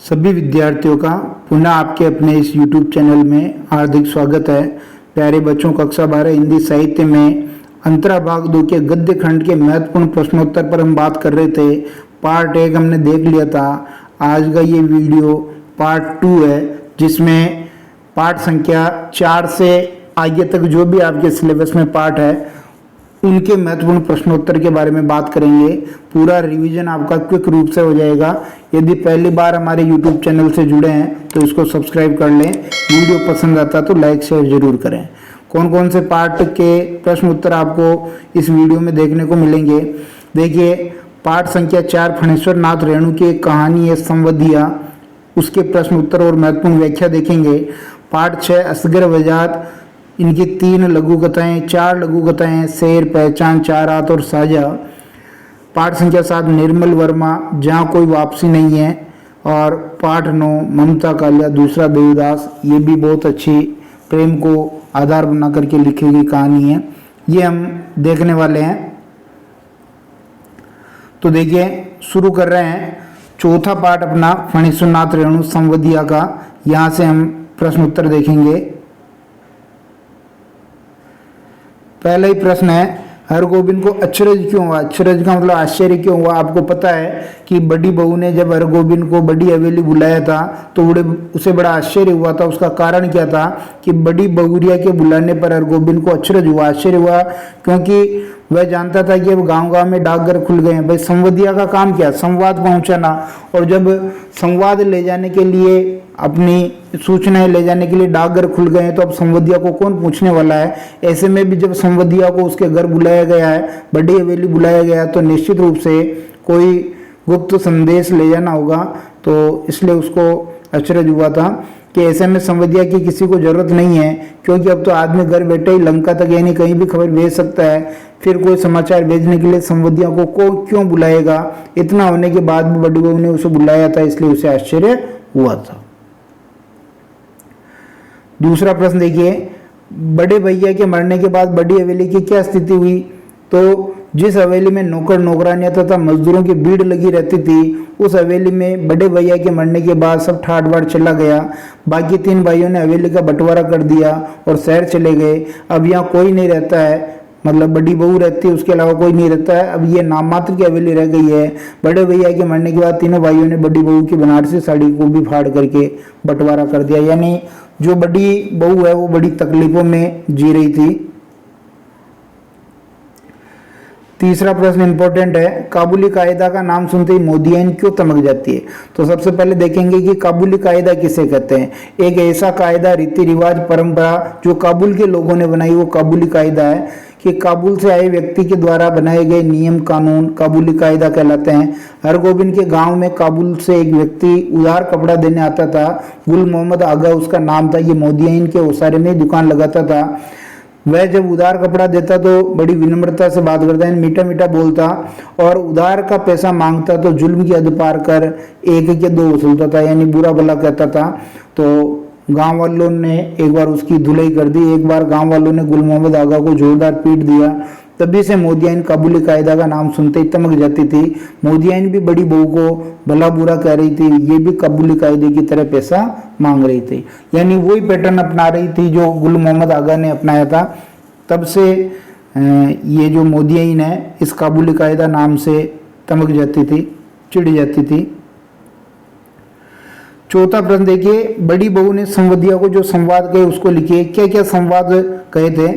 सभी विद्यार्थियों का पुनः आपके अपने इस YouTube चैनल में हार्दिक स्वागत है। प्यारे बच्चों, कक्षा 12 हिंदी साहित्य में अंतरा भाग 2 के गद्य खंड के महत्वपूर्ण प्रश्नोत्तर पर हम बात कर रहे थे। पार्ट 1 हमने देख लिया था। आज का ये वीडियो पार्ट 2 है, जिसमें पाठ संख्या 4 से आगे तक जो भी आपके सिलेबस में पार्ट है उनके महत्वपूर्ण प्रश्नोत्तर के बारे में बात करेंगे। पूरा रिवीजन आपका क्विक रूप से हो जाएगा। यदि पहली बार हमारे YouTube चैनल से जुड़े हैं तो इसको सब्सक्राइब कर लें। वीडियो पसंद आता तो लाइक शेयर जरूर करें। कौन कौन से पार्ट के प्रश्न उत्तर आपको इस वीडियो में देखने को मिलेंगे, देखिए। पाठ संख्या 4 फणेश्वर नाथ रेणु की एक कहानी है संवदिया, उसके प्रश्न उत्तर और महत्वपूर्ण व्याख्या देखेंगे। पाठ 6 असगर वजात, इनकी 3 लघु कथाएं, 4 लघु कथाएं, शेर, पहचान, 4 हाथ और साझा। पाठ संख्या 7 निर्मल वर्मा, जहाँ कोई वापसी नहीं है। और पाठ 9 ममता कालिया, दूसरा देवदास, ये भी बहुत अच्छी प्रेम को आधार बना करके लिखी गई कहानी है। ये हम देखने वाले हैं। तो देखिए, शुरू कर रहे हैं। चौथा पाठ अपना फणेश्वर नाथ रेणु संवदिया का, यहाँ से हम प्रश्न उत्तर देखेंगे। पहला ही प्रश्न है, हरगोविंद को अचरज क्यों हुआ? अचरज का मतलब आश्चर्य क्यों हुआ? आपको पता है कि बड़ी बहू ने जब हरगोविंद को बड़ी हवेली बुलाया था तो उसे बड़ा आश्चर्य हुआ था। उसका कारण क्या था कि बड़ी बहुरिया के बुलाने पर हरगोविंद को अचरज हुआ, आश्चर्य हुआ, क्योंकि वह जानता था कि अब गांव-गांव में डाकघर खुल गए हैं। भाई, संवदिया का काम क्या? संवाद पहुंचाना। और जब संवाद ले जाने के लिए, अपनी सूचनाएं ले जाने के लिए डाकघर खुल गए हैं तो अब संवदिया को कौन पूछने वाला है? ऐसे में भी जब संवदिया को उसके घर बुलाया गया है, बड़ी हवेली बुलाया गया है, तो निश्चित रूप से कोई गुप्त संदेश ले जाना होगा। तो इसलिए उसको अचरज हुआ था कि ऐसे में संवदिया की किसी को जरूरत नहीं है, क्योंकि अब तो आदमी घर बैठे ही लंका तक यानी कहीं भी खबर भेज सकता है। फिर कोई समाचार भेजने के लिए संवदिया को क्यों बुलाएगा? इतना होने के बाद भी बड़ी बहू ने उसे बुलाया था, इसलिए उसे आश्चर्य हुआ था। दूसरा प्रश्न देखिए, बड़े भैया के मरने के बाद बड़ी हवेली की क्या स्थिति हुई? तो जिस हवेली में नौकर नौकरानियां तथा मजदूरों की भीड़ लगी रहती थी, उस हवेली में बड़े भैया के मरने के बाद सब ठाट बाट चला गया। बाकी 3 भाइयों ने हवेली का बंटवारा कर दिया और शहर चले गए। अब यहाँ कोई नहीं रहता है, मतलब बड़ी बहू रहती है, उसके अलावा कोई नहीं रहता है। अब ये नाम मात्र की हवेली रह गई है। बड़े भैया के मरने के बाद तीनों भाइयों ने बड़ी बहू की बनारसी साड़ी को भी फाड़ करके बंटवारा कर दिया। यानी जो बड़ी बहू है वो बड़ी तकलीफों में जी रही थी। तीसरा प्रश्न इंपॉर्टेंट है, काबुली कायदा का नाम सुनते ही मोदियन क्यों तमक जाती है? तो सबसे पहले देखेंगे कि काबुली कायदा किसे कहते हैं। एक ऐसा कायदा, रीति रिवाज, परंपरा जो काबुल के लोगों ने बनाई, वो काबुली कायदा है। कि काबुल से आए व्यक्ति के द्वारा बनाए गए नियम कानून काबुली कायदा कहलाते हैं। हरगोविंद के गांव में काबुल से एक व्यक्ति उधार कपड़ा देने आता था। गुल मोहम्मद आगा उसका नाम था। ये मोदियन के ओसारे में दुकान लगाता था। वह जब उधार कपड़ा देता तो बड़ी विनम्रता से बात करता है, मीठा मीठा बोलता, और उधार का पैसा मांगता तो जुल्म की हद पार कर 1 के 2 वसूलता था, यानी बुरा भला कहता था। तो गांव वालों ने एक बार उसकी धुलाई कर दी। एक बार गांव वालों ने गुल मोहम्मद आगा को जोरदार पीट दिया। तभी से मोदियन काबुली कायदा का नाम सुनते ही तमक जाती थी। मोदियन भी बड़ी बहू को भला बुरा कह रही थी, ये भी काबुली कायदे की तरह पैसा मांग रही थी। यानी वही पैटर्न अपना रही थी जो गुल मोहम्मद आगा ने अपनाया था। तब से ये जो मोदियन है इस काबुली कायदा नाम से तमक जाती थी, चिढ़ जाती थी। चौथा प्रश्न देखिए, बड़ी बहू ने संवदिया को जो संवाद कहे उसको लिखिए। क्या क्या संवाद कहे थे?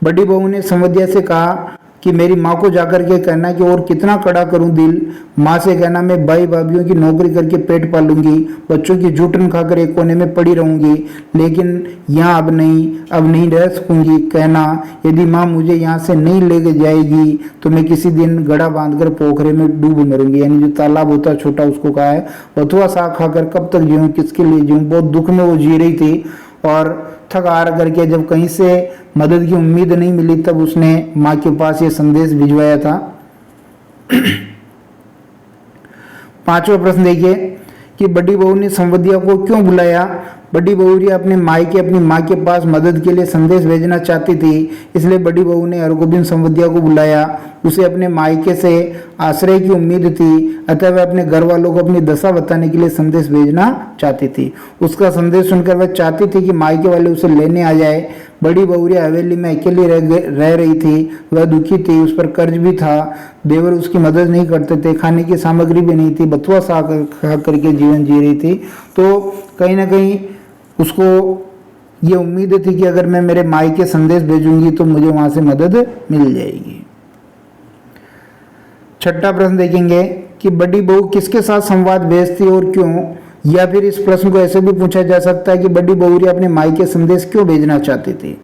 बड़ी बहू ने संवदिया से कहा कि मेरी माँ को जाकर के कहना कि और कितना कड़ा करूं दिल। माँ से कहना मैं भाई भाभीियों की नौकरी करके पेट पालूंगी, बच्चों की जूठन खाकर एक कोने में पड़ी रहूंगी, लेकिन यहाँ अब नहीं रह सकूंगी। कहना यदि माँ मुझे यहाँ से नहीं लेके जाएगी तो मैं किसी दिन गड़ा बांधकर पोखरे में डूब मरूंगी। यानी जो तालाब होता है छोटा, उसको कहा है। बथुआ साग खाकर कब तक जीऊँ, किसके लिए जीऊँ। बहुत दुख में वो जी रही थी और थक हार करके जब कहीं से मदद की उम्मीद नहीं मिली तब उसने माँ के पास ये संदेश भिजवाया था। 5वां प्रश्न देखिए कि बड़ी बहू ने संवदिया को क्यों बुलाया? बड़ी बहुरिया अपने मायके अपनी माँ के पास मदद के लिए संदेश भेजना चाहती थी, इसलिए बड़ी बहू ने हरगोविंद संवदिया को बुलाया। उसे अपने मायके से आश्रय की उम्मीद थी, अतः वह अपने घर वालों को अपनी दशा बताने के लिए संदेश भेजना चाहती थी। उसका संदेश सुनकर वह चाहती थी कि मायके वाले उसे लेने आ जाए। बड़ी बहुरिया हवेली में अकेली रह रही थी, वह दुखी थी, उस पर कर्ज भी था, देवर उसकी मदद नहीं करते थे, खाने की सामग्री भी नहीं थी, बथुआ खा करके जीवन जी रही थी। तो कहीं ना कहीं उसको ये उम्मीद थी कि अगर मैं मेरे मायके संदेश भेजूंगी तो मुझे वहां से मदद मिल जाएगी। छठा प्रश्न देखेंगे कि बड़ी बहू किसके साथ संवाद भेजती और क्यों, या फिर इस प्रश्न को ऐसे भी पूछा जा सकता है कि बड़ी बहुरिया अपने मायके संदेश क्यों भेजना चाहती थी।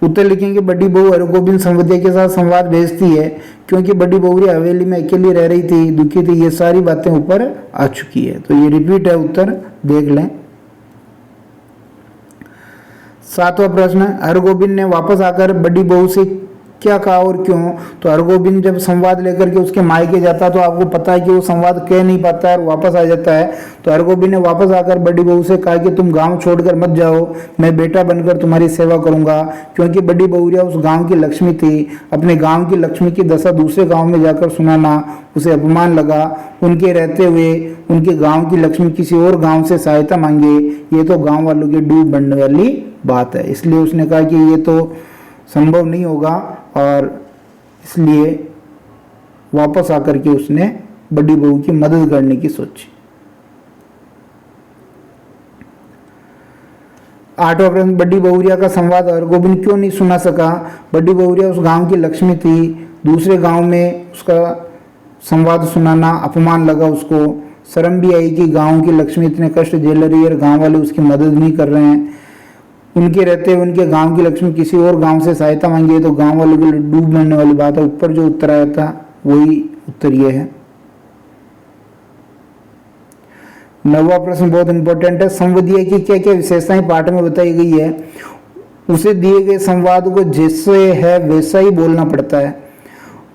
उत्तर लिखेंगे बड़ी बहू हरगोविंद संवदिया के साथ संवाद भेजती है क्योंकि बड़ी बहुरिया हवेली में अकेली रह रही थी, दुखी थी। ये सारी बातें ऊपर आ चुकी है, तो ये रिपीट है, उत्तर देख लें। सातवां प्रश्न, हरगोविंद ने वापस आकर बड़ी बहू से क्या कहा और क्यों। तो हरगोविंद जब संवाद लेकर के उसके मायके जाता तो आपको पता है कि वो संवाद कह नहीं पाता और वापस आ जाता है। तो हरगोविंद ने वापस आकर बड़ी बहू से कहा कि तुम गांव छोड़कर मत जाओ, मैं बेटा बनकर तुम्हारी सेवा करूंगा। क्योंकि बड़ी बहुरिया उस गांव की लक्ष्मी थी, अपने गांव की लक्ष्मी की दशा दूसरे गांव में जाकर सुनाना उसे अपमान लगा। उनके रहते हुए उनके गांव की लक्ष्मी किसी और गांव से सहायता मांगे, ये तो गांव वालों की डूब बढ़ने वाली बात है। इसलिए उसने कहा कि ये तो संभव नहीं होगा और इसलिए वापस आकर के उसने बड़ी बहू की मदद करने की सोची। आठवां प्रश्न, बड़ी बहुरिया का संवाद हरगोविंद क्यों नहीं सुना सका। बड़ी बहुरिया उस गांव की लक्ष्मी थी, दूसरे गांव में उसका संवाद सुनाना अपमान लगा, उसको शर्म भी आई कि गांव की लक्ष्मी इतने कष्ट झेल रही है और गांव वाले उसकी मदद नहीं कर रहे हैं। उनके रहते हुए उनके गांव की लक्ष्मी किसी और गांव से सहायता मांगी तो गांव वालों के लिए डूब मरने वाली बात है। ऊपर जो उत्तर आया था वही उत्तर ये है। नौवां प्रश्न बहुत इंपॉर्टेंट है, संवदिया की क्या क्या विशेषताएं पाठ में बताई गई है। उसे दिए गए संवाद को जैसे है वैसा ही बोलना पड़ता है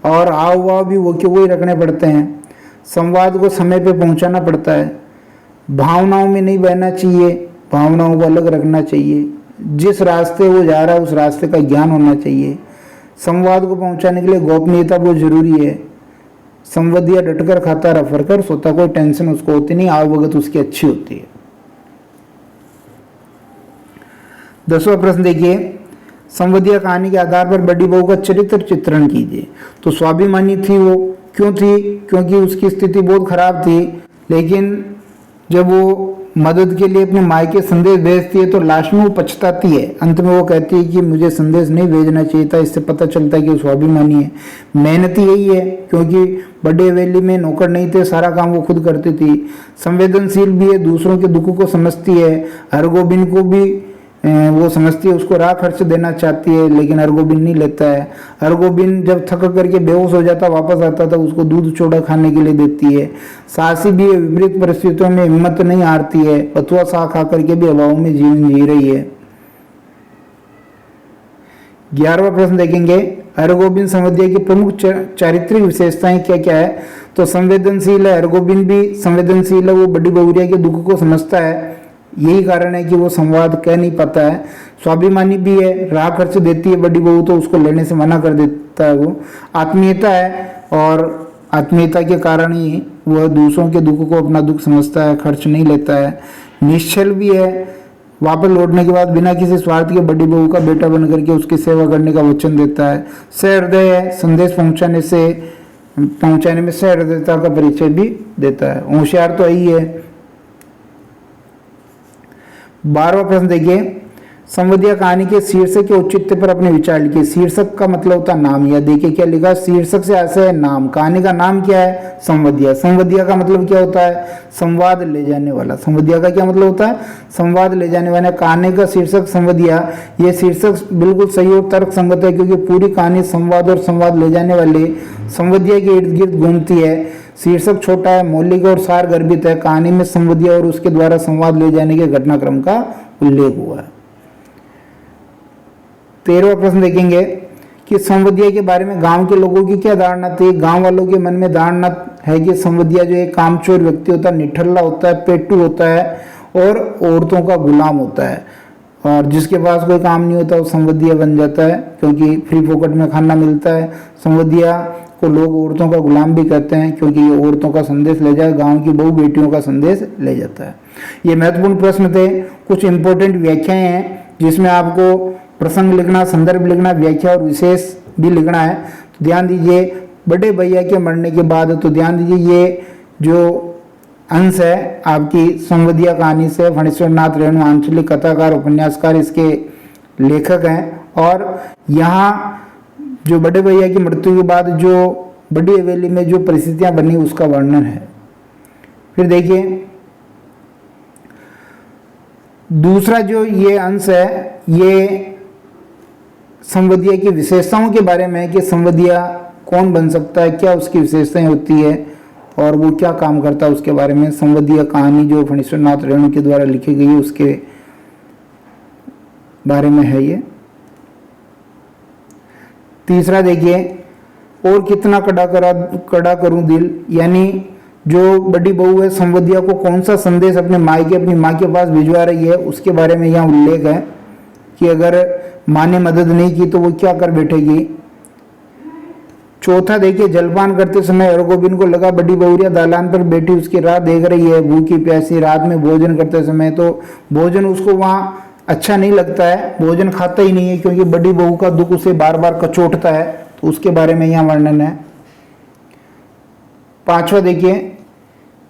और हाव भाव भी वो के वही रखने पड़ते हैं। संवाद को समय पे पहुंचाना पड़ता है, भावनाओं में नहीं बहना चाहिए, भावनाओं को अलग रखना चाहिए। जिस रास्ते वो जा रहा है उस रास्ते का ज्ञान होना चाहिए। संवाद को पहुंचाने के लिए गोपनीयता बहुत जरूरी है। संवदिया डटकर खाता रफर कर सोता, कोई टेंशन उसको होती नहीं, आवभगत उसकी अच्छी होती है। 10वां प्रश्न देखिए, संवदिया कहानी के आधार पर बड़ी बहू का चरित्र चित्रण कीजिए। तो स्वाभिमानी थी वो, क्यों थी, क्योंकि उसकी स्थिति बहुत खराब थी, लेकिन जब वो मदद के लिए अपने मायके संदेश भेजती है तो लास्ट में वो पछताती है। अंत में वो कहती है कि मुझे संदेश नहीं भेजना चाहिए था। इससे पता चलता है कि वो स्वाभिमानी है। मेहनती यही है क्योंकि बड़े हवेली में नौकर नहीं थे, सारा काम वो खुद करती थी। संवेदनशील भी है, दूसरों के दुख को समझती है। हरगोविंद को भी वो समझती है, उसको राह खर्च देना चाहती है, लेकिन हरगोविंद नहीं लेता है। हरगोविंद जब थक करके बेहोश हो जाता वापस आता था, उसको दूध चोड़ा खाने के लिए देती है। साहसी भी है, विपरीत परिस्थितियों में हिम्मत नहीं हारती है, बथुआ सा खा करके भी हवाओं में जीवन जी रही है। 11वां प्रश्न देखेंगे, हरगोविंद संवदिया की प्रमुख चारित्रिक विशेषताएं क्या क्या है। तो संवेदनशील है, हरगोविंद भी संवेदनशील है, वो बड़ी बहुरिया के दुख को समझता है, यही कारण है कि वो संवाद कह नहीं पाता है। स्वाभिमानी भी है, राह खर्च देती है बड़ी बहू तो उसको लेने से मना कर देता है वो। आत्मीयता है और आत्मीयता के कारण ही वह दूसरों के दुख को अपना दुख समझता है, खर्च नहीं लेता है। निश्चल भी है, वापस लौटने के बाद बिना किसी स्वार्थ के बड़ी बहू का बेटा बन करके उसकी सेवा करने का वचन देता है। सहृदय है, संदेश पहुंचाने में सहृदयता का परिचय भी देता है। होशियार तो यही है। 12वां प्रश्न देखिए, संवदिया कहानी के शीर्षक के औचित्य पर अपने विचार लिखिए। शीर्षक का मतलब होता है नाम। या देखिए क्या लिखा, शीर्षक से आशय है नाम। कहानी का नाम क्या है, संवदिया। संवदिया का मतलब क्या होता है, संवाद ले जाने वाला। संवदिया का क्या मतलब होता है, संवाद ले जाने वाला। कहानी का शीर्षक संवदिया, ये शीर्षक बिल्कुल सही और तर्क संगत है क्योंकि पूरी कहानी संवाद और संवाद ले जाने वाले संवदिया के इर्द गिर्द घूमती है। शीर्षक छोटा है, मौलिक और सार गर्भित है। कहानी में संवदिया और उसके द्वारा संवाद ले जाने के घटनाक्रम का उल्लेख हुआ है। 13वां प्रश्न देखेंगे कि संवदिया के बारे में गांव के लोगों की क्या धारणा थी। गांव वालों के मन में धारणा है कि संवदिया जो एक कामचोर व्यक्ति होता है, निठल्ला होता है, पेटू होता है और औरतों का गुलाम होता है, और जिसके पास कोई काम नहीं होता वो संवदिया बन जाता है, क्योंकि फ्री फोकट में खाना मिलता है। संवदिया को लोग औरतों का गुलाम भी कहते हैं, क्योंकि ये औरतों का संदेश ले जाए, गांव की बहू बेटियों का संदेश ले जाता है। ये महत्वपूर्ण प्रश्न थे। कुछ इंपॉर्टेंट व्याख्याएं हैं जिसमें आपको प्रसंग लिखना, संदर्भ लिखना, व्याख्या और विशेष भी लिखना है। तो ध्यान दीजिए, बड़े भैया के मरने के बाद, तो ध्यान दीजिए ये जो अंश है आपकी संवदिया कहानी से, फणीश्वर नाथ रेणु आंचलिक कथाकार उपन्यासकार इसके लेखक हैं। और यहाँ जो बड़े भैया की मृत्यु के बाद जो बड़ी हवेली में जो परिस्थितियां बनी उसका वर्णन है। फिर देखिए दूसरा जो ये अंश है ये संवदिया की विशेषताओं के बारे में है कि संवदिया कौन बन सकता है, क्या उसकी विशेषताएं होती है और वो क्या काम करता है उसके बारे में। संवदिया कहानी जो फणीश्वर नाथ रेणु के द्वारा लिखी गई है उसके बारे में है ये। तीसरा देखिए, और कितना कड़ा करूं दिल, यानी जो बड़ी बहू है संवदिया को कौन सा संदेश अपने मायके अपनी माँ के पास भिजवा रही है उसके बारे में यहाँ उल्लेख है कि अगर माँ ने मदद नहीं की तो वो क्या कर बैठेगी। चौथा देखिए, जलपान करते समय हरगोविंद को लगा बड़ी बहुरिया दालान पर बैठी उसकी राह देख रही है, भूखी प्यासी, रात में भोजन करते समय तो भोजन उसको वहाँ अच्छा नहीं लगता है, भोजन खाता ही नहीं है क्योंकि बड़ी बहू का दुख उसे बार बार कचोटता है, तो उसके बारे में यहाँ वर्णन है। पांचवा देखिए,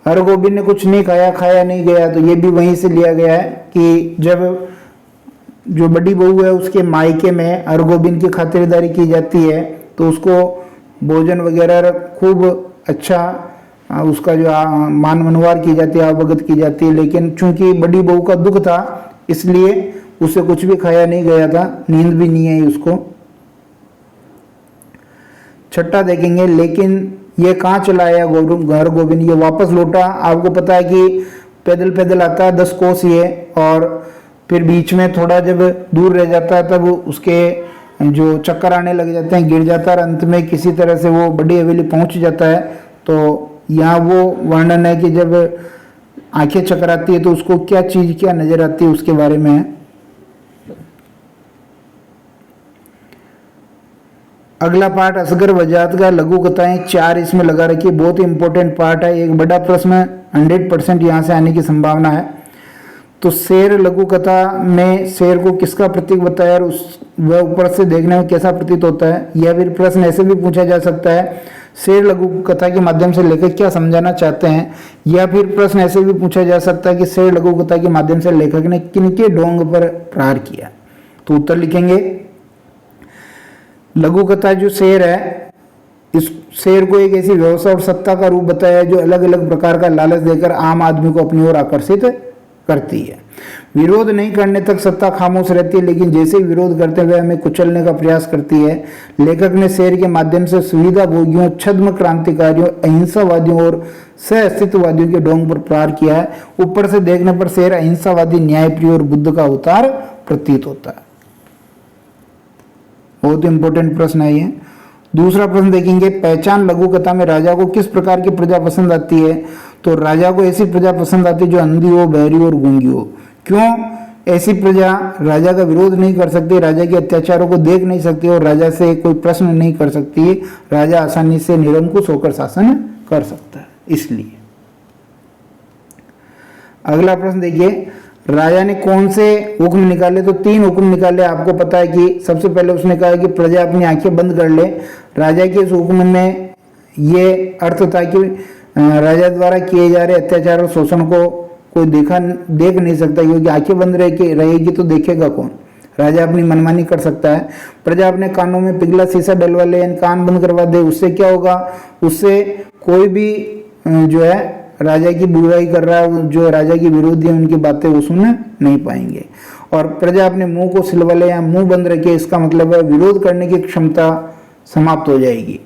हरगोविंद ने कुछ नहीं खाया, खाया नहीं गया, तो ये भी वहीं से लिया गया है कि जब जो बड़ी बहू है उसके मायके में हरगोविंद की खातिरदारी की जाती है तो उसको भोजन वगैरह खूब अच्छा उसका जो मान मनवार की जाती है, अवगत की जाती है, लेकिन चूंकि बड़ी बहू का दुख था इसलिए उसे कुछ भी खाया नहीं गया था, नींद भी नहीं आई उसको। छठा देखेंगे, लेकिन ये कहाँ चला आया हरगोविंद, ये वापस लौटा। आपको पता है कि पैदल पैदल आता है 10 कोस ये, और फिर बीच में थोड़ा जब दूर रह जाता है तब उसके जो चक्कर आने लग जाते हैं, गिर जाता है, और अंत में किसी तरह से वो बड़ी हवेली पहुंच जाता है। तो यहाँ वो वर्णन है कि जब आंखें चकराती है तो उसको क्या चीज क्या नजर आती है उसके बारे में है। अगला पार्ट असगर वजात का लघु कथाएं 4 इसमें लगा रखी है, बहुत ही इंपॉर्टेंट पार्ट है, एक बड़ा प्रश्न 100% यहाँ से आने की संभावना है। तो शेर लघु कथा में शेर को किसका प्रतीक बताया और उस वह ऊपर से देखने में कैसा प्रतीत होता है। यह भी प्रश्न ऐसे भी पूछा जा सकता है, शेर लघु कथा के माध्यम से लेखक क्या समझाना चाहते हैं। या फिर प्रश्न ऐसे भी पूछा जा सकता है कि शेर लघु कथा के माध्यम से लेखक ने किनके ढोंग पर प्रहार किया। तो उत्तर लिखेंगे, लघु कथा जो शेर है, इस शेर को एक ऐसी व्यवस्था और सत्ता का रूप बताया है जो अलग अलग प्रकार का लालच देकर आम आदमी को अपनी ओर आकर्षित करती है। विरोध नहीं करने तक सत्ता खामोश रहती है, लेकिन जैसे ही विरोध करते हुए हमें कुचलने का प्रयास करती है। लेखक ने शेर के माध्यम से सुविधा भोगियों, छद्म क्रांतिकारियों, अहिंसावादियों और सह अस्तित्ववादियों के ढोंग पर प्रहार किया है। ऊपर से देखने पर शेर अहिंसावादी, न्यायप्रिय और बुद्ध का अवतार प्रतीत होता है। बहुत इंपॉर्टेंट प्रश्न है ये। दूसरा प्रश्न देखेंगे, पहचान लघु कथा में राजा को किस प्रकार की प्रजा पसंद आती है। तो राजा को ऐसी प्रजा पसंद आती है जो अंधी हो, बहरी हो और गूंगी हो। क्यों? ऐसी प्रजा राजा का विरोध नहीं कर सकती, राजा के अत्याचारों को देख नहीं सकती और राजा से कोई प्रश्न नहीं कर सकती। राजा आसानी से निरंकुश होकर शासन कर सकता है, इसलिए। अगला प्रश्न देखिए, राजा ने कौन से हुक्म निकाले। तो 3 हुक्म निकाले। आपको पता है कि सबसे पहले उसने कहा कि प्रजा अपनी आंखें बंद कर ले। राजा के इस हुक्म में ये अर्थ था कि राजा द्वारा किए जा रहे अत्याचार और शोषण को कोई देख नहीं सकता, क्योंकि आंखें बंद रहेगी तो देखेगा कौन। राजा अपनी मनमानी कर सकता है। प्रजा अपने कानों में पिघला शीशा डलवा ले, कान बंद करवा दे, उससे क्या होगा, उससे कोई भी जो है राजा की बुराई कर रहा है, जो राजा की विरोधी है, उनकी बातें वो सुन नहीं पाएंगे। और प्रजा अपने मुंह को सिलवा ले या मुंह बंद रखे, इसका मतलब है विरोध करने की क्षमता समाप्त हो जाएगी।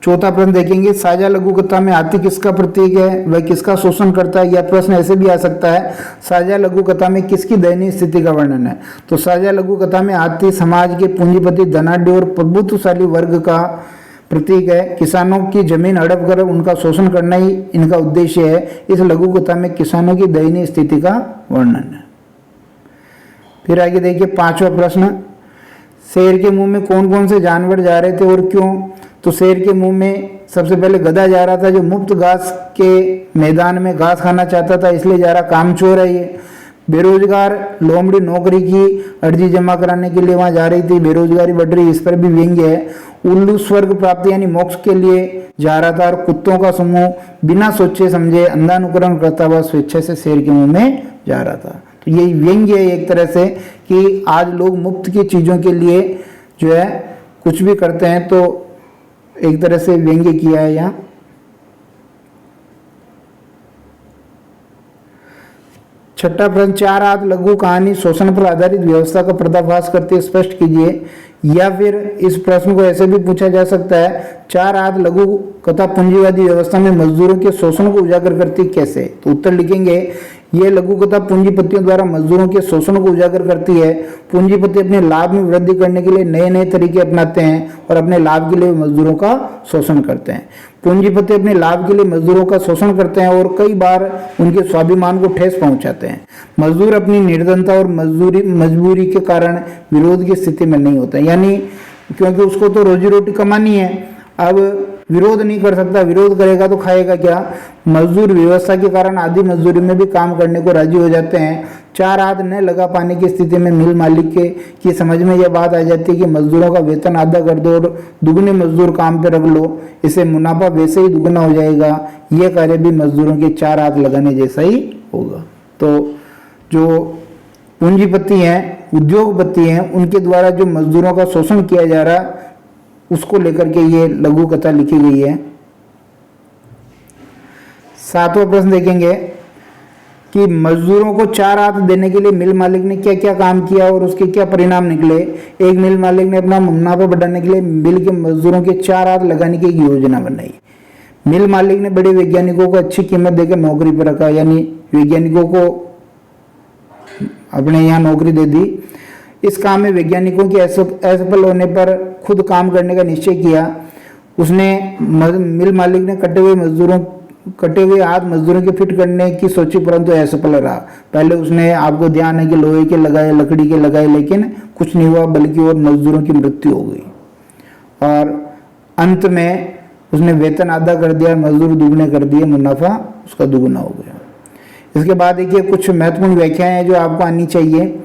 चौथा प्रश्न देखेंगे, साझा लघु कथा में हाथी किसका प्रतीक है, वह किसका शोषण करता है। यह प्रश्न ऐसे भी आ सकता है, साझा लघु कथा में किसकी दयनीय स्थिति का वर्णन है। तो साझा लघु कथा में हाथी समाज के पूंजीपति, धनाढ्य और प्रभुत्वशाली वर्ग का प्रतीक है। किसानों की जमीन हड़प कर उनका शोषण करना ही इनका उद्देश्य है। इस लघु कथा में किसानों की दयनीय स्थिति का वर्णन है। फिर आगे देखिए 5वां प्रश्न, शेर के मुंह में कौन कौन से जानवर जा रहे थे और क्यों? तो शेर के मुंह में सबसे पहले गधा जा रहा था, जो मुफ्त घास के मैदान में घास खाना चाहता था, इसलिए जा रहा। कामचोर है ये। बेरोजगार लोमड़ी नौकरी की अर्जी जमा कराने के लिए वहां जा रही थी, बेरोजगारी बढ़ रही, इस पर भी व्यंग्य है। उल्लू स्वर्ग प्राप्ति यानी मोक्ष के लिए जा रहा था। और कुत्तों का समूह बिना सोचे समझे अंधानुकरण करता हुआ स्वेच्छा से शेर के मुंह में जा रहा था। तो ये व्यंग्य है एक तरह से कि आज लोग मुफ्त की चीजों के लिए जो है कुछ भी करते हैं, तो एक तरह से व्यंग्य किया है यहाँ। छठा प्रश्न, 4 आद लघु कहानी शोषण पर आधारित व्यवस्था का पर्दाफाश करते स्पष्ट कीजिए। या फिर इस प्रश्न को ऐसे भी पूछा जा सकता है, 4 आद लघु कथा पूंजीवादी व्यवस्था में मजदूरों के शोषण को उजागर करती कैसे? तो उत्तर लिखेंगे, ये लघु कथा पूंजीपतियों द्वारा मजदूरों के शोषण को उजागर करती है। पूंजीपति अपने लाभ में वृद्धि करने के लिए नए नए तरीके अपनाते हैं और अपने लाभ के लिए मजदूरों का शोषण करते हैं। पूंजीपति अपने लाभ के लिए मजदूरों का शोषण करते हैं और कई बार उनके स्वाभिमान को ठेस पहुंचाते हैं। मजदूर अपनी निर्धनता और मजबूरी के कारण विरोध की स्थिति में नहीं होता, यानी क्योंकि उसको तो रोजी रोटी कमानी है, अब विरोध नहीं कर सकता, विरोध करेगा तो खाएगा क्या? मजदूर व्यवस्था के कारण आधी मजदूरी में भी काम करने को राजी हो जाते हैं। 4 हाथ न लगा पाने की स्थिति में मिल मालिक की समझ में यह बात आ जाती है कि मजदूरों का वेतन आधा कर दो और दुगने मजदूर काम पे रख लो, इससे मुनाफा वैसे ही दुगना हो जाएगा। यह कार्य भी मजदूरों के 4 हाथ लगाने जैसा ही होगा। तो जो पूंजीपति हैं, उद्योगपति हैं, उनके द्वारा जो मजदूरों का शोषण किया जा रहा उसको लेकर के ये लघु कथा लिखी गई है। 7वां प्रश्न देखेंगे कि मजदूरों को 4 हाथ देने के लिए मिल मालिक ने क्या क्या काम किया और उसके क्या परिणाम निकले। एक मिल मालिक ने अपना मुनाफा बढ़ाने के लिए मिल के मजदूरों के 4 हाथ लगाने की एक योजना बनाई। मिल मालिक ने बड़े वैज्ञानिकों को अच्छी कीमत देकर नौकरी पर रखा, यानी वैज्ञानिकों को अपने यहाँ नौकरी दे दी। इस काम में वैज्ञानिकों के असफल होने पर खुद काम करने का निश्चय किया। उसने मिल मालिक ने कटे हुए हाथ मजदूरों के फिट करने की सोची, परंतु असफल रहा। पहले उसने, आपको ध्यान है कि लोहे के लगाए, लकड़ी के लगाए, लेकिन कुछ नहीं हुआ, बल्कि और मजदूरों की मृत्यु हो गई। और अंत में उसने वेतन आधा कर दिया, मजदूर दुगने कर दिए, मुनाफा उसका दुगना हो गया। इसके बाद देखिए कुछ महत्वपूर्ण व्याख्याएं हैं जो आपको आनी चाहिए।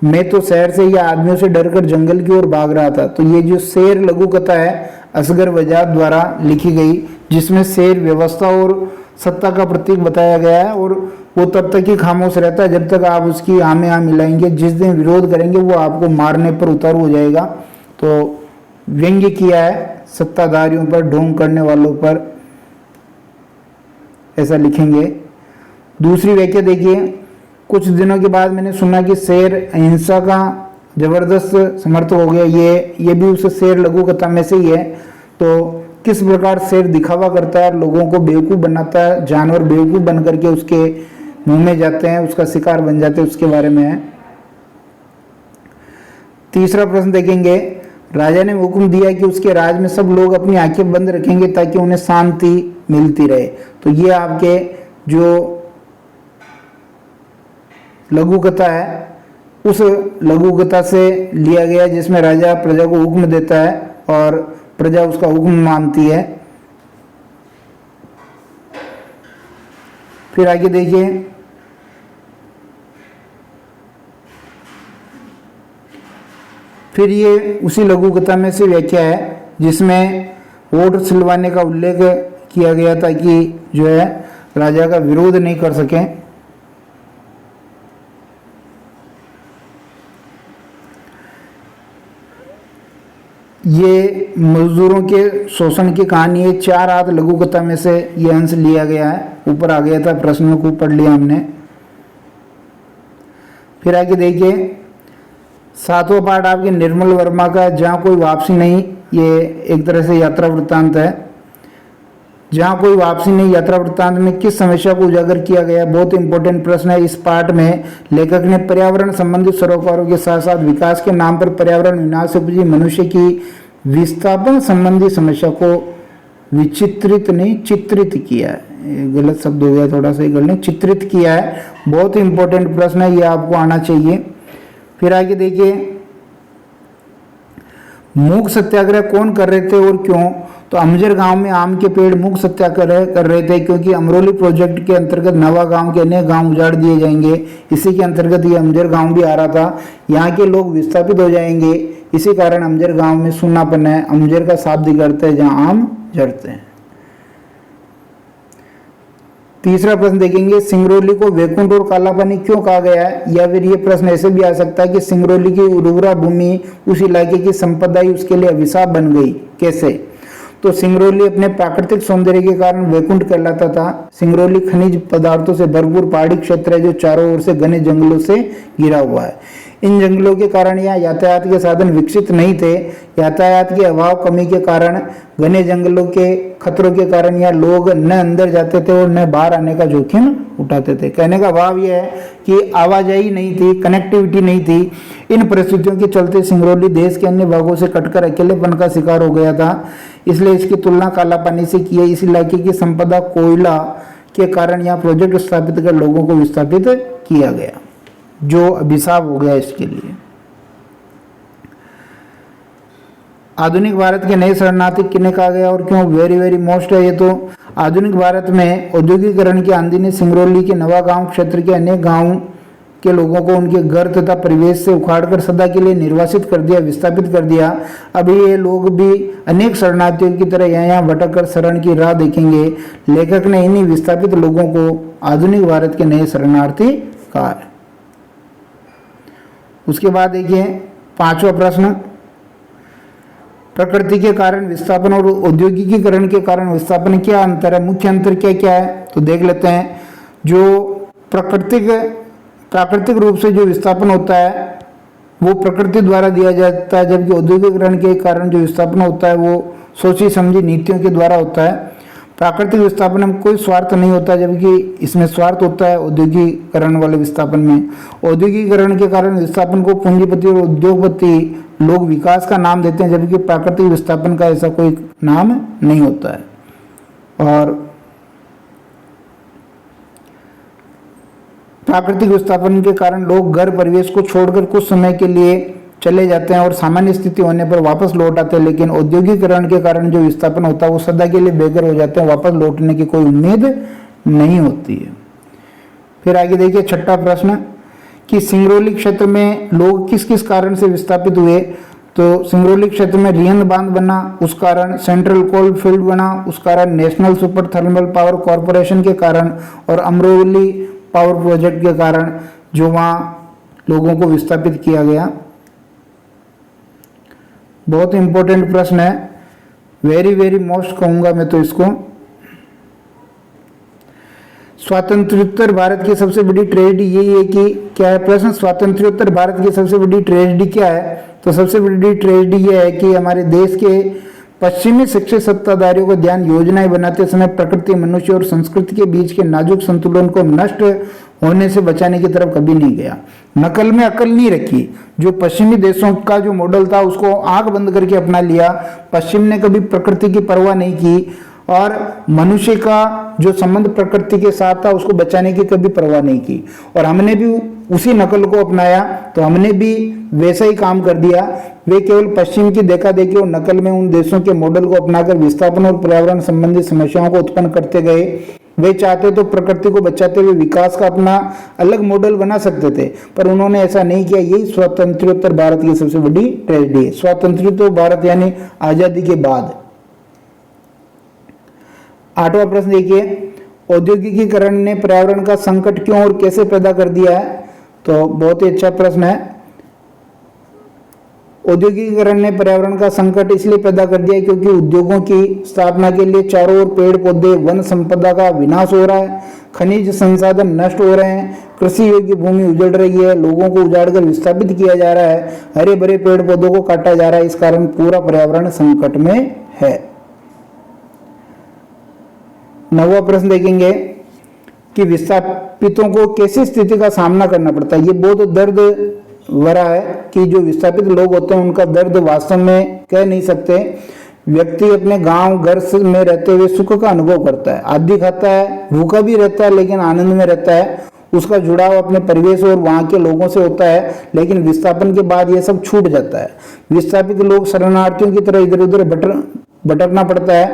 मैं तो शहर से या आदमियों से डरकर जंगल की ओर भाग रहा था। तो ये जो शेर लघु कथा है असगर वजाद द्वारा लिखी गई, जिसमें शेर व्यवस्था और सत्ता का प्रतीक बताया गया है और वो तब तक ही खामोश रहता है जब तक आप उसकी आमे आम मिलाएंगे। जिस दिन विरोध करेंगे वो आपको मारने पर उतारू हो जाएगा। तो व्यंग्य किया है सत्ताधारियों पर, ढोंग करने वालों पर, ऐसा लिखेंगे। दूसरी व्याख्या देखिए, कुछ दिनों के बाद मैंने सुना कि शेर अहिंसा का जबरदस्त समर्थक हो गया। ये भी उस शेर लघु कथा में से ही है। तो किस प्रकार शेर दिखावा करता है, लोगों को बेवकूफ बनाता है, जानवर बेवकूफ बन करके उसके मुंह में जाते हैं, उसका शिकार बन जाते हैं, उसके बारे में है। तीसरा प्रश्न देखेंगे, राजा ने हुक्म दिया कि उसके राज में सब लोग अपनी आंखें बंद रखेंगे ताकि उन्हें शांति मिलती रहे। तो ये आपके जो लघु कथा है उस लघु कथा से लिया गया, जिसमें राजा प्रजा को हुक्म देता है और प्रजा उसका हुक्म मानती है। फिर आगे देखिए, फिर ये उसी लघु कथा में से व्याख्या है जिसमें वोट सिलवाने का उल्लेख किया गया था कि जो है राजा का विरोध नहीं कर सकें। ये मजदूरों के शोषण की कहानी है। 4 हाथ लघु कथा में से ये अंश लिया गया है। ऊपर आ गया था, प्रश्नों को पढ़ लिया हमने। फिर आगे देखिए 7वां पार्ट आपके निर्मल वर्मा का, जहाँ कोई वापसी नहीं। ये एक तरह से यात्रा वृत्तांत है। जहाँ कोई वापसी नहीं यात्रा वृत्तांत में किस समस्या को उजागर किया गया, बहुत इंपॉर्टेंट प्रश्न है। इस पार्ट में लेखक ने पर्यावरण संबंधित सरोकारों के साथ साथ विकास के नाम पर पर्यावरण विनाश से उपजी मनुष्य की विस्थापन संबंधी समस्या को विचित्रित नहीं चित्रित किया है, गलत शब्द हो गया थोड़ा सा, गलत चित्रित किया है। बहुत इंपॉर्टेंट प्रश्न है, ये आपको आना चाहिए। फिर आगे देखिए, मूक सत्याग्रह कौन कर रहे थे और क्यों? तो अमजर गांव में आम के पेड़ मूक सत्याग्रह कर रहे थे क्योंकि अमरोली प्रोजेक्ट के अंतर्गत नवा गांव के अन्य गांव उजाड़ दिए जाएंगे। इसी के अंतर्गत ये अमजर गांव भी आ रहा था। यहाँ के लोग विस्थापित हो जाएंगे, इसी कारण अमजर गांव में सूनापन है। अमजर का शाब्दिक अर्थ है जहाँ आम जड़ते हैं। तीसरा प्रश्न देखेंगे, सिंगरौली को वैकुंठ और काला पानी क्यों कहा गया है? या फिर ये प्रश्न ऐसे भी आ सकता है कि सिंगरौली की उर्वरा भूमि उस इलाके की संपदा ही उसके लिए अभिशाप बन गई। कैसे? तो सिंगरौली अपने प्राकृतिक सौंदर्य के कारण वैकुंठ कहलाता था। सिंगरौली खनिज पदार्थों से भरपूर पहाड़ी क्षेत्र है जो चारों ओर से घने जंगलों से घिरा हुआ है। इन जंगलों के कारण यहाँ यातायात के साधन विकसित नहीं थे। यातायात के अभाव कमी के कारण, घने जंगलों के खतरों के कारण यहाँ लोग न अंदर जाते थे और न बाहर आने का जोखिम उठाते थे। कहने का भाव यह है कि आवाजाही नहीं थी, कनेक्टिविटी नहीं थी। इन परिस्थितियों के चलते सिंगरौली देश के अन्य भागों से कटकर अकेलेपन का शिकार हो गया था। इसलिए इसकी तुलना काला पानी से की है। इस इलाके की संपदा कोयला के कारण यहाँ प्रोजेक्ट स्थापित कर लोगों को विस्थापित किया गया, जो अभिशाप हो गया इसके लिए। आधुनिक भारत के नए शरणार्थी किन्हें कहा गया और क्यों? वेरी वेरी मोस्ट है ये तो। आधुनिक भारत में औद्योगिकरण की आंधी ने सिंगरौली के नवा गांव क्षेत्र के अनेक गांव के लोगों को उनके घर तथा परिवेश से उखाड़कर सदा के लिए निर्वासित कर दिया, विस्थापित कर दिया। अभी ये लोग भी अनेक शरणार्थियों की तरह यहाँ भटक कर शरण की राह देखेंगे। लेखक ने इन्हीं विस्थापित लोगों को आधुनिक भारत के नए शरणार्थी कहा है। उसके बाद देखिए पांचवा प्रश्न, प्रकृति के कारण विस्थापन और औद्योगिकीकरण के कारण विस्थापन क्या अंतर है? मुख्य अंतर क्या क्या है तो देख लेते हैं। जो प्राकृतिक रूप से जो विस्थापन होता है वो प्रकृति द्वारा दिया जाता है, जबकि औद्योगिकीकरण के कारण जो विस्थापन होता है वो सोची समझी नीतियों के द्वारा होता है। प्राकृतिक विस्थापन में कोई स्वार्थ नहीं होता, जबकि इसमें स्वार्थ होता है औद्योगिकीकरण वाले विस्थापन में। औद्योगिकीकरण के कारण विस्थापन को पूंजीपति और उद्योगपति लोग विकास का नाम देते हैं, जबकि प्राकृतिक विस्थापन का ऐसा कोई नाम नहीं होता है। और प्राकृतिक विस्थापन के कारण लोग घर परिवेश को छोड़कर कुछ समय के लिए चले जाते हैं और सामान्य स्थिति होने पर वापस लौट आते हैं। लेकिन औद्योगिकीकरण के कारण जो विस्थापन होता है वो सदा के लिए बेघर हो जाते हैं, वापस लौटने की कोई उम्मीद नहीं होती है। फिर आगे देखिए छठा प्रश्न कि सिंगरौली क्षेत्र में लोग किस किस कारण से विस्थापित हुए? तो सिंगरौली क्षेत्र में रिहंद बांध बना, उस कारण सेंट्रल कोल फील्ड बना, उस कारण national super thermal power corporation के कारण, और अमरोली पावर प्रोजेक्ट के कारण जो वहाँ लोगों को विस्थापित किया गया। बहुत इंपॉर्टेंट प्रश्न है, वेरी वेरी मोस्ट कहूंगा मैं तो इसको। स्वातंत्र्योत्तर भारत की सबसे बड़ी ट्रेजेडी यही है कि क्या है प्रश्न? स्वातंत्र्योत्तर भारत की सबसे बड़ी ट्रेजेडी क्या है? तो सबसे बड़ी ट्रेजेडी यह है कि हमारे देश के पश्चिमी शिक्षित सत्ताधारियों को ध्यान योजनाएं बनाते समय प्रकृति, मनुष्य और संस्कृति के बीच के नाजुक संतुलन को नष्ट होने से बचाने की तरफ कभी नहीं गया। नकल में अकल नहीं रखी। जो पश्चिमी देशों का जो मॉडल था उसको आंख बंद करके अपना लिया। पश्चिम ने कभी प्रकृति की परवाह नहीं की और मनुष्य का जो संबंध प्रकृति के साथ था उसको बचाने की कभी परवाह नहीं की। और हमने भी उसी नकल को अपनाया, तो हमने भी वैसा ही काम कर दिया। वे केवल पश्चिम की देखा देखी और नकल में उन देशों के मॉडल को अपनाकर विस्थापन और पर्यावरण संबंधी समस्याओं को उत्पन्न करते गए। वे चाहते तो प्रकृति को बचाते हुए विकास का अपना अलग मॉडल बना सकते थे, पर उन्होंने ऐसा नहीं किया। यही स्वतंत्रोत्तर भारत की सबसे बड़ी ट्रेजेडी है। स्वतंत्रोत्तर भारत यानी आजादी के बाद। आठवां प्रश्न देखिए, औद्योगिकीकरण ने पर्यावरण का संकट क्यों और कैसे पैदा कर दिया है? तो बहुत ही अच्छा प्रश्न है। औद्योगिकीकरण ने पर्यावरण का संकट इसलिए पैदा कर दिया क्योंकि उद्योगों की स्थापना के लिए चारों ओर पेड़ पौधे, वन संपदा का विनाश हो रहा है, खनिज संसाधन नष्ट हो रहे हैं, कृषि योग्य भूमि उजड़ रही है, लोगों को उजाड़कर विस्थापित किया जा रहा है, हरे भरे पेड़ पौधों को काटा जा रहा है। इस कारण पूरा पर्यावरण संकट में है। नौवां प्रश्न देखेंगे कि विस्थापितों को कैसी स्थिति का सामना करना पड़ता है। ये बहुत दर्द वरा है कि जो विस्थापित लोग होते हैं उनका दर्द वास्तव में कह नहीं सकते। व्यक्ति अपने गांव घर में रहते हुए सुख का अनुभव करता है, आदि खाता है, भूखा भी रहता है लेकिन आनंद में रहता है। उसका जुड़ाव अपने परिवेश और वहां के लोगों से होता है, लेकिन विस्थापन के बाद यह सब छूट जाता है। विस्थापित लोग शरणार्थियों की तरह इधर उधर भटकना पड़ता है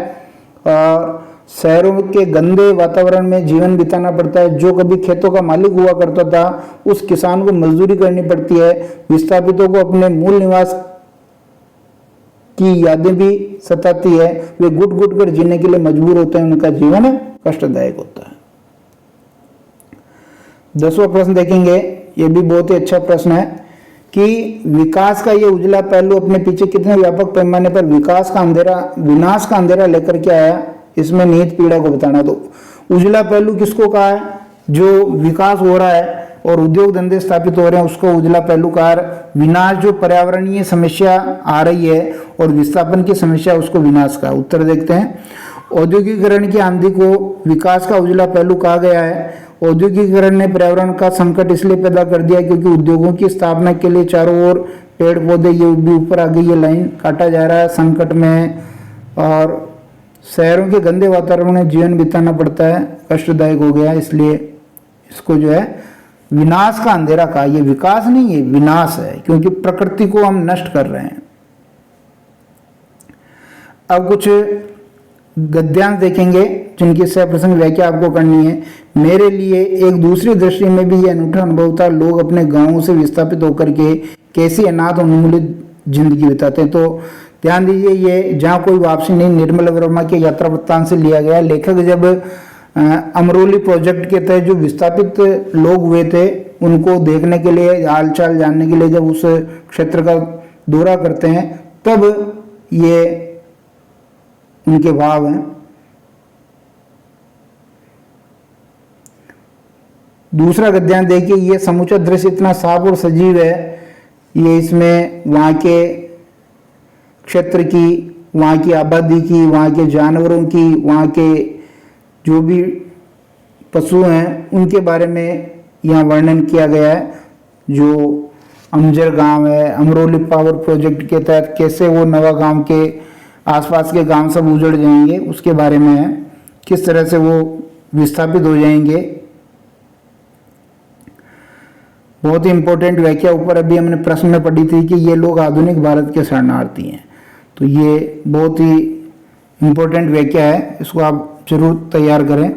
और शहरों के गंदे वातावरण में जीवन बिताना पड़ता है। जो कभी खेतों का मालिक हुआ करता था उस किसान को मजदूरी करनी पड़ती है। विस्थापितों को अपने मूल निवास की यादें भी सताती है, वे घुट घुट कर जीने के लिए मजबूर होते हैं, उनका जीवन कष्टदायक होता है। 10वां प्रश्न देखेंगे, ये भी बहुत ही अच्छा प्रश्न है कि विकास का ये उजला पहलू अपने पीछे कितने व्यापक पैमाने पर विनाश का अंधेरा लेकर के आया, इसमें निहित पीड़ा को बताना। तो उजला पहलू किसको कहा है? जो विकास हो रहा है और उद्योग धंधे स्थापित हो रहे हैं उसको उजला पहलू कहा है। विनाश जो पर्यावरणीय समस्या आ रही है और विस्थापन की समस्या उसको विनाश का। उत्तर देखते हैं, औद्योगिकीकरण की आंधी को विकास का उजला पहलू कहा गया है। औद्योगिकीकरण ने पर्यावरण का संकट इसलिए पैदा कर दिया क्योंकि उद्योगों की स्थापना के लिए चारों ओर पेड़ पौधे, ये भी ऊपर आ गई ये लाइन, काटा जा रहा है, संकट में और शहरों के गंदे वातावरण में जीवन बिताना पड़ता है, कष्टदायक हो गया, इसलिए इसको जो है विनाश का अंधेरा कहा। ये विकास नहीं है, विनाश है, क्योंकि प्रकृति को हम नष्ट कर रहे हैं। अब कुछ गद्यांश देखेंगे जिनकी सप्रसंग व्याख्या आपको करनी है। मेरे लिए एक दूसरी दृष्टि में भी यह अनूठा अनुभव था, लोग अपने गांवों से विस्थापित होकर के कैसी अनाथ और उन्मूलित जिंदगी बिताते हैं। तो ध्यान दीजिए, ये जहाँ कोई वापसी नहीं, निर्मल वर्मा के यात्रा वृत्तांत से लिया गया। लेखक जब अमरोली प्रोजेक्ट के तहत जो विस्थापित लोग हुए थे उनको देखने के लिए, हालचाल जानने के लिए जब उस क्षेत्र का दौरा करते हैं तब ये उनके भाव हैं। दूसरा गद्यांश देखिए, ये समूचा दृश्य इतना साफ और सजीव है, ये इसमें वहाँ के क्षेत्र की, वहाँ की आबादी की, वहाँ के जानवरों की, वहाँ के जो भी पशु हैं उनके बारे में यहाँ वर्णन किया गया है। जो अमजर गांव है, अमरोली पावर प्रोजेक्ट के तहत कैसे वो नवा गांव के आसपास के गांव सब उजड़ जाएंगे उसके बारे में है, किस तरह से वो विस्थापित हो जाएंगे। बहुत ही इंपॉर्टेंट व्याख्या ऊपर अभी हमने प्रश्न में पढ़ी थी कि ये लोग आधुनिक भारत के शरणार्थी हैं, तो ये बहुत ही इंपॉर्टेंट व्याख्या है, इसको आप जरूर तैयार करें।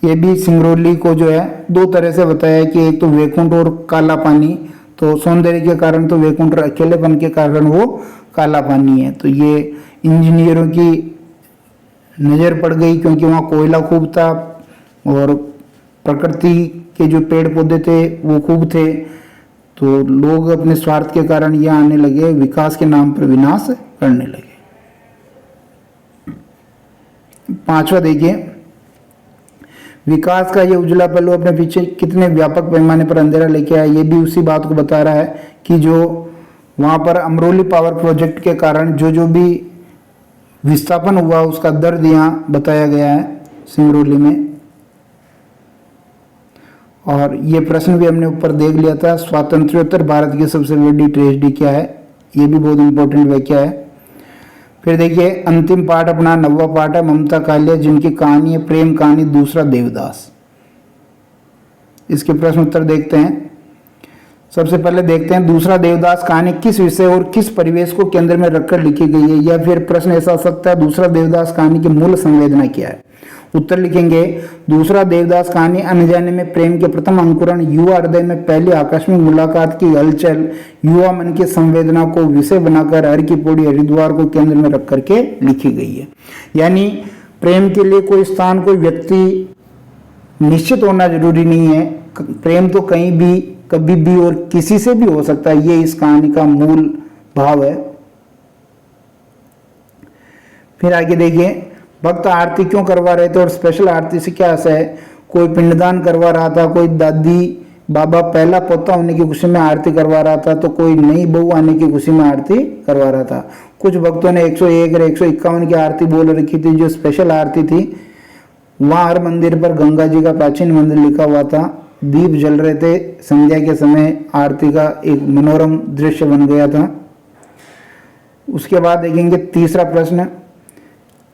ये भी सिंगरौली को जो है दो तरह से बताया कि एक तो वैकुंठ और काला पानी, तो सौंदर्य के कारण तो वैकुंठ, अकेलेपन के कारण वो काला पानी है। तो ये इंजीनियरों की नज़र पड़ गई क्योंकि वहाँ कोयला खूब था और प्रकृति के जो पेड़ पौधे थे वो खूब थे, तो लोग अपने स्वार्थ के कारण यहाँ आने लगे, विकास के नाम पर विनाश करने लगे। 5वां देखिए, विकास का ये उजला पहलू अपने पीछे कितने व्यापक पैमाने पर अंधेरा लेके आया। ये भी उसी बात को बता रहा है कि जो वहाँ पर अमरोली पावर प्रोजेक्ट के कारण जो भी विस्थापन हुआ उसका दर्द यहाँ बताया गया है सिंगरौली में। और ये प्रश्न भी हमने ऊपर देख लिया था, स्वातंत्र्योत्तर भारत की सबसे बड़ी ट्रेजेडी क्या है, ये भी बहुत इंपॉर्टेंट व्याख्या है। फिर देखिए अंतिम पाठ, अपना 9वां पाठ है, ममता कालिया जिनकी कहानी है प्रेम कहानी, दूसरा देवदास। इसके प्रश्न उत्तर देखते हैं। सबसे पहले देखते हैं दूसरा देवदास कहानी किस विषय और किस परिवेश को केंद्र में रखकर लिखी गई है, या फिर प्रश्न ऐसा हो सकता है दूसरा देवदास कहानी की मूल संवेदना क्या है। उत्तर लिखेंगे, दूसरा देवदास कहानी अनजाने में प्रेम के प्रथम अंकुरण, युवा हृदय में पहली आकस्मिक मुलाकात की हलचल, युवा मन की संवेदना को विषय बनाकर हर की पौड़ी हरिद्वार को केंद्र में रख करके लिखी गई है। यानी प्रेम के लिए कोई स्थान, कोई व्यक्ति निश्चित होना जरूरी नहीं है, प्रेम तो कहीं भी, कभी भी और किसी से भी हो सकता है, ये इस कहानी का मूल भाव है। फिर आगे देखिए, भक्त आरती क्यों करवा रहे थे और स्पेशल आरती से क्या आशा है। कोई पिंडदान करवा रहा था, कोई दादी बाबा पहला पोता होने की खुशी में आरती करवा रहा था, तो कोई नई बहू आने की खुशी में आरती करवा रहा था। कुछ भक्तों ने 101 और 151 की आरती बोल रखी थी जो स्पेशल आरती थी, वहाँ हर मंदिर पर गंगा जी का प्राचीन मंदिर लिखा हुआ था, दीप जल रहे थे, संध्या के समय आरती का एक मनोरम दृश्य बन गया था। उसके बाद देखेंगे तीसरा प्रश्न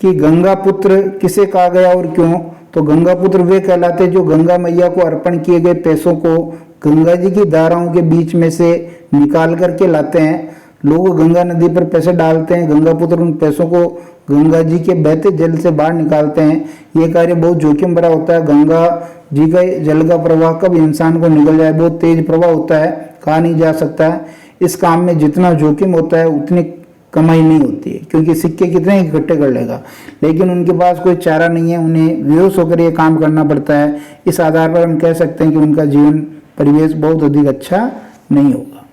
कि गंगा पुत्र किसे कहा गया और क्यों। तो गंगा पुत्र वे कहलाते जो गंगा मैया को अर्पण किए गए पैसों को गंगा जी की धाराओं के बीच में से निकाल करके लाते हैं। लोग गंगा नदी पर पैसे डालते हैं, गंगा पुत्र उन पैसों को गंगा जी के बहते जल से बाहर निकालते हैं। ये कार्य बहुत जोखिम भरा होता है। गंगा जी का जल का प्रवाह कब इंसान को निकल जाए, बहुत तेज प्रवाह होता है, कहा नहीं जा सकता है। इस काम में जितना जोखिम होता है उतनी कमाई नहीं होती है, क्योंकि सिक्के कितने इकट्ठे कर लेगा, लेकिन उनके पास कोई चारा नहीं है, उन्हें बेहोश होकर ये काम करना पड़ता है। इस आधार पर हम कह सकते हैं कि उनका जीवन परिवेश बहुत अधिक अच्छा नहीं होगा।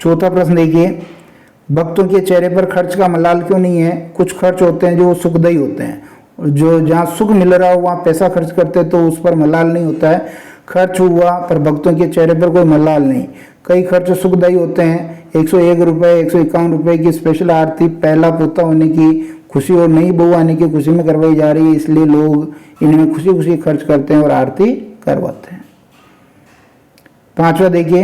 चौथा प्रश्न देखिए, भक्तों के चेहरे पर खर्च का मलाल क्यों नहीं है। कुछ खर्च होते हैं जो सुखदायी होते हैं, और जो जहाँ सुख मिल रहा हो वहाँ पैसा खर्च करते हैं तो उस पर मलाल नहीं होता है। खर्च हुआ पर भक्तों के चेहरे पर कोई मलाल नहीं। कई खर्च सुखदायी होते हैं। 101 रुपये 151 रुपये की स्पेशल आरती पहला पोता होने की खुशी और नई बहू आने की खुशी में करवाई जा रही है, इसलिए लोग इनमें खुशी खुशी खर्च करते हैं और आरती करवाते हैं। पांचवा देखिए,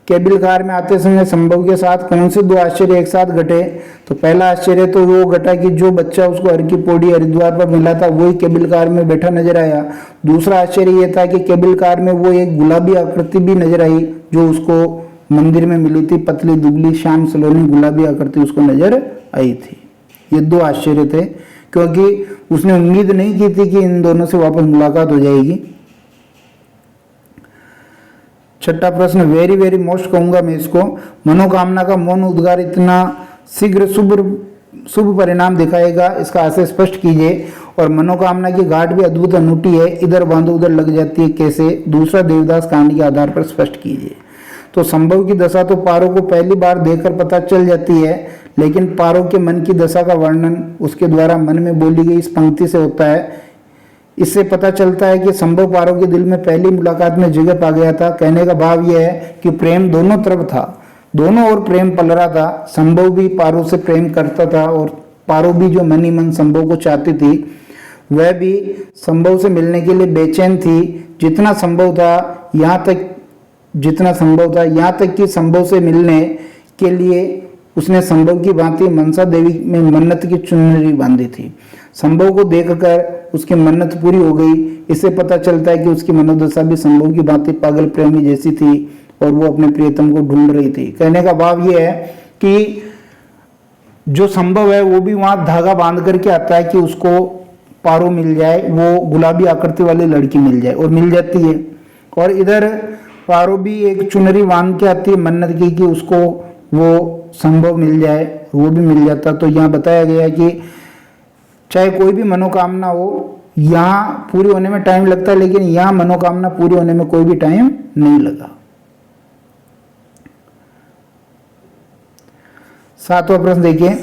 केबिल कार में आते समय संभव के साथ कौन से दो आश्चर्य एक साथ घटे। तो पहला आश्चर्य तो वो घटा कि जो बच्चा उसको हर की पौड़ी हरिद्वार पर मिला था वही केबिल कार में बैठा नजर आया। दूसरा आश्चर्य ये था कि केबिल कार में वो एक गुलाबी आकृति भी नजर आई जो उसको मंदिर में मिली थी। पतली दुबली श्याम सलोनी गुलाबी आकृति उसको नजर आई थी। ये दो आश्चर्य थे, क्योंकि उसने उम्मीद नहीं की थी कि इन दोनों से वापस मुलाकात हो जाएगी। छठा प्रश्न, वेरी वेरी मोस्ट कहूंगा मैं इसको, मनोकामना का मौन उद्गार इतना शीघ्र शुभ परिणाम दिखाएगा, इसका आशय स्पष्ट कीजिए। और मनोकामना की गांठ भी अद्भुत अनूठी है, इधर बांधो उधर लग जाती है, कैसे। दूसरा देवदास कहानी के आधार पर स्पष्ट कीजिए। तो संभव की दशा तो पारो को पहली बार देखकर पता चल जाती है, लेकिन पारो के मन की दशा का वर्णन उसके द्वारा मन में बोली गई इस पंक्ति से होता है। इससे पता चलता है कि संभव पारो के दिल में पहली मुलाकात में जगह पा गया था। कहने का भाव यह है कि प्रेम दोनों तरफ था, दोनों ओर प्रेम पल रहा था। संभव भी पारो से प्रेम करता था और पारो भी जो मन ही मन संभव को चाहती थी, वह भी संभव से मिलने के लिए बेचैन थी। जितना संभव था यहाँ तक कि संभव से मिलने के लिए उसने संभव की भांति मनसा देवी में मन्नत की चुनरी बांधी थी। संभव को देखकर उसकी मन्नत पूरी हो गई। इससे पता चलता है कि उसकी मनोदशा भी संभव की भांति पागल प्रेमी जैसी थी और वो अपने प्रियतम को ढूंढ रही थी। कहने का भाव ये है कि जो संभव है वो भी वहां धागा बांध करके आता है कि उसको पारो मिल जाए, वो गुलाबी आकृति वाली लड़की मिल जाए, और मिल जाती है। और इधर पारो भी एक चुनरी बांध के आती है मन्नत की कि उसको वो संभव मिल जाए, वो भी मिल जाता। तो यहाँ बताया गया है कि चाहे कोई भी मनोकामना हो, यहाँ पूरी होने में टाइम लगता है, लेकिन यहाँ मनोकामना पूरी होने में कोई भी टाइम नहीं लगा। सातवां प्रश्न देखिए,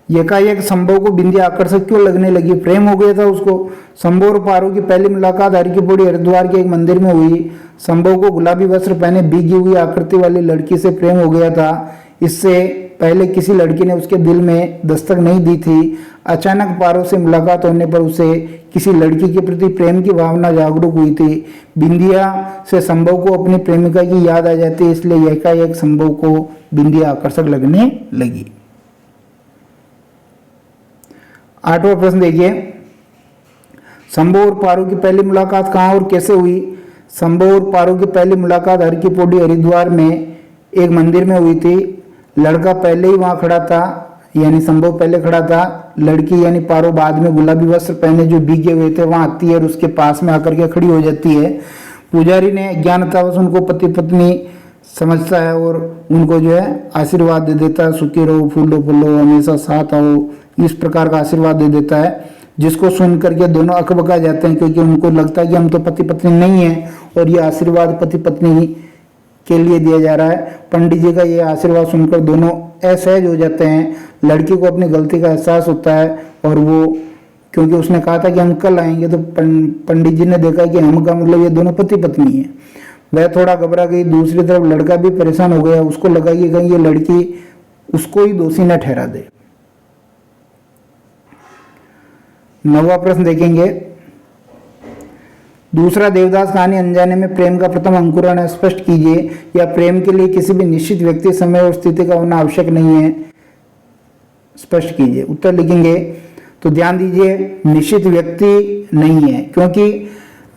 एकाएक संभव को बिंदी आकर्षक क्यों लगने लगी। प्रेम हो गया था उसको। संभव और पारो की पहली मुलाकात हर की पौड़ी हरिद्वार के एक मंदिर में हुई। संभव को गुलाबी वस्त्र पहने भीगी हुई आकृति वाली लड़की से प्रेम हो गया था। इससे पहले किसी लड़की ने उसके दिल में दस्तक नहीं दी थी। अचानक पारो से मुलाकात होने पर उसे किसी लड़की के प्रति प्रेम की भावना जागरूक हुई थी। बिंदिया से संभव को अपनी प्रेमिका की याद आ जाती है, इसलिए एकाएक संभव को बिंदिया आकर्षक लगने लगी। आठवां प्रश्न देखिए, संभव और पारो की पहली मुलाकात कहाँ और कैसे हुई। संभव और पारो की पहली मुलाकात हर की पौड़ी हरिद्वार में एक मंदिर में हुई थी। लड़का पहले ही वहां खड़ा था, यानी संभव पहले खड़ा था। लड़की यानी पारो बाद में गुलाबी वस्त्र पहने जो भीगे हुए थे वहां आती है और उसके पास में आकर के खड़ी हो जाती है। पुजारी ने ज्ञानतावश उनको पति पत्नी समझता है और उनको जो है आशीर्वाद दे देता है, सुखी रहो, फूलो फूलो, हमेशा साथ आओ, इस प्रकार का आशीर्वाद दे देता है, जिसको सुन करके दोनों अकबका जाते हैं, क्योंकि उनको लगता है कि हम तो पति पत्नी नहीं है और ये आशीर्वाद पति पत्नी के लिए दिया जा रहा है। पंडित जी का ये आशीर्वाद सुनकर दोनों असहज हो जाते हैं। लड़की को अपनी गलती का एहसास होता है और वो, क्योंकि उसने कहा था कि हम कल आएंगे, तो पंडित जी ने देखा कि हम का मतलब ये दोनों पति पत्नी है। वह थोड़ा घबरा गई। दूसरी तरफ लड़का भी परेशान हो गया। उसको लगा कि कहीं ये लड़की उसको ही दोषी न ठहरा दे। 9वां प्रश्न देखेंगे। दूसरा देवदास कहानी अनजाने में प्रेम का प्रथम अंकुरण है, स्पष्ट कीजिए। या प्रेम के लिए किसी भी निश्चित व्यक्ति, समय और स्थिति का होना आवश्यक नहीं है, स्पष्ट कीजिए। उत्तर लिखेंगे तो ध्यान दीजिए, निश्चित व्यक्ति नहीं है, क्योंकि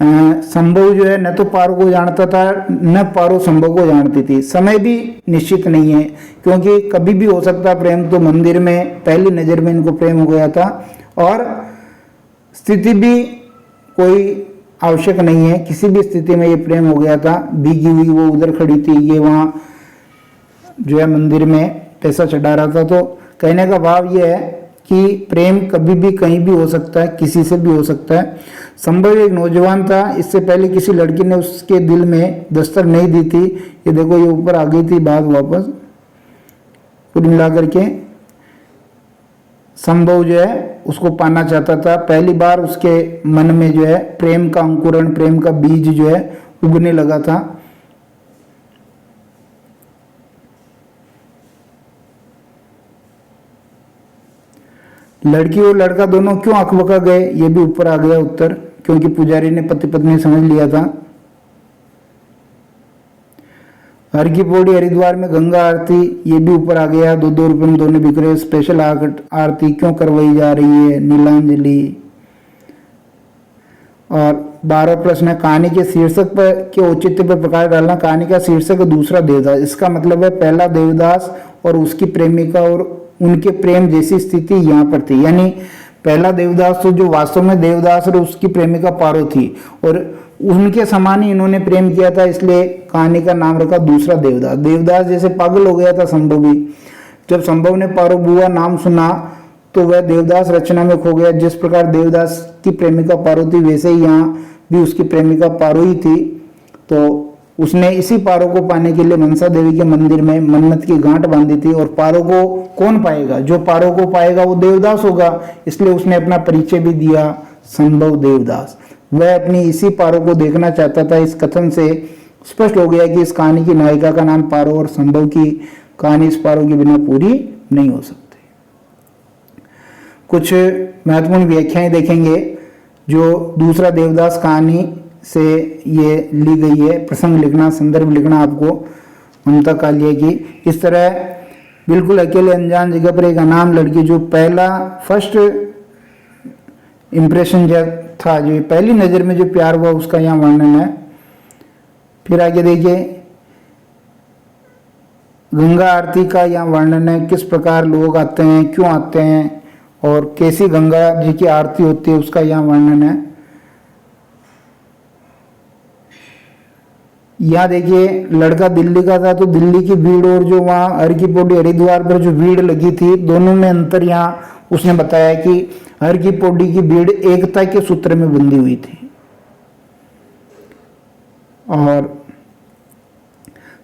संभव जो है न तो पारो को जानता था न पारो संभव को जानती थी। समय भी निश्चित नहीं है, क्योंकि कभी भी हो सकता प्रेम। तो मंदिर में पहली नजर में इनको प्रेम हो गया था। और स्थिति भी कोई आवश्यक नहीं है, किसी भी स्थिति में ये प्रेम हो गया था। भीगी हुई वो उधर खड़ी थी, ये वहाँ जो है मंदिर में पैसा चढ़ा रहा था। तो कहने का भाव ये है कि प्रेम कभी भी कहीं भी हो सकता है, किसी से भी हो सकता है। संभव एक नौजवान था, इससे पहले किसी लड़की ने उसके दिल में दस्तक नहीं दी थी। ये देखो, ये ऊपर आ गई थी बात वापस। कुल मिलाकर के संभव जो है उसको पाना चाहता था। पहली बार उसके मन में जो है प्रेम का अंकुरण, प्रेम का बीज जो है उगने लगा था। लड़की और लड़का दोनों क्यों अकबका गए, ये भी ऊपर आ गया उत्तर, क्योंकि पुजारी ने पति पत्नी समझ लिया था। हर की पौड़ी हरिद्वार में गंगा आरती, ये भी ऊपर आ गया। 2-2 रुपए में दोनों बिक रहे। स्पेशल आरती क्यों करवाई जा रही है, नीलांजलि। और 12 प्रश्न है, कहानी के शीर्षक पर के औचित्य पर प्रकाश डालना। कहानी का शीर्षक दूसरा देवदास, इसका मतलब है पहला देवदास और उसकी प्रेमिका और उनके प्रेम जैसी स्थिति यहाँ पर थी। यानी पहला देवदास तो जो वास्तव में देवदास और उसकी प्रेमिका पारो थी, और उनके समान ही इन्होंने प्रेम किया था, इसलिए कहानी का नाम रखा दूसरा देवदास। देवदास जैसे पागल हो गया था संभव भी। जब संभव ने पारो बुआ नाम सुना तो वह देवदास रचना में खो गया। जिस प्रकार देवदास की प्रेमिका पारो थी, वैसे ही यहाँ भी उसकी प्रेमिका पारो ही थी। तो उसने इसी पारो को पाने के लिए मनसा देवी के मंदिर में मन्नत की गांठ बांधी थी। और पारो को कौन पाएगा, जो पारो को पाएगा वो देवदास होगा, इसलिए उसने अपना परिचय भी दिया, संभव देवदास। वह अपनी इसी पारो को देखना चाहता था। इस कथन से स्पष्ट हो गया कि इस कहानी की नायिका का नाम पारो, और संभव की कहानी इस पारो के बिना पूरी नहीं हो सकती। कुछ महत्वपूर्ण व्याख्याएं देखेंगे जो दूसरा देवदास कहानी से ये ली गई है। प्रसंग लिखना, संदर्भ लिखना आपको ममता कालिया की। इस तरह बिल्कुल अकेले अनजान जगह पर एक अनाम लड़की, जो पहला फर्स्ट इंप्रेशन जब था, जो पहली नजर में जो प्यार हुआ, उसका यहाँ वर्णन है। फिर आगे देखिए, गंगा आरती का यहाँ वर्णन है। किस प्रकार लोग आते हैं, क्यों आते हैं, और कैसी गंगा जी की आरती होती है, उसका यहाँ वर्णन है। यहाँ देखिए, लड़का दिल्ली का था तो दिल्ली की भीड़ और जो वहाँ हर की पौड़ी हरिद्वार पर जो भीड़ लगी थी, दोनों में अंतर यहाँ उसने बताया कि हर की पौड़ी की भीड़ एकता के सूत्र में बंधी हुई थी। और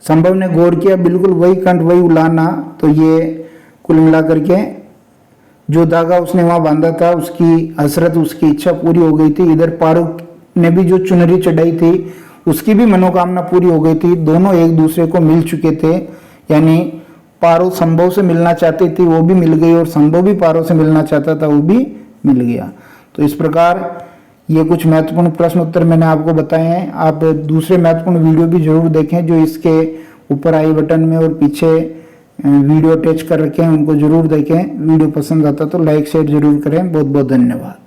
संभव ने गौर किया, बिल्कुल वही कंठ वही उलाना। तो ये कुल मिलाकर के जो धागा उसने वहां बांधा था, उसकी हसरत, उसकी इच्छा पूरी हो गई थी। इधर पारो ने भी जो चुनरी चढ़ाई थी, उसकी भी मनोकामना पूरी हो गई थी। दोनों एक दूसरे को मिल चुके थे। यानी पारो संभव से मिलना चाहती थी, वो भी मिल गई, और संभव भी पारो से मिलना चाहता था, वो भी मिल गया। तो इस प्रकार ये कुछ महत्वपूर्ण प्रश्न उत्तर मैंने आपको बताए हैं। आप दूसरे महत्वपूर्ण वीडियो भी जरूर देखें, जो इसके ऊपर आई बटन में और पीछे वीडियो अटैच कर रखे हैं, उनको जरूर देखें। वीडियो पसंद आता तो लाइक शेयर जरूर करें। बहुत बहुत धन्यवाद।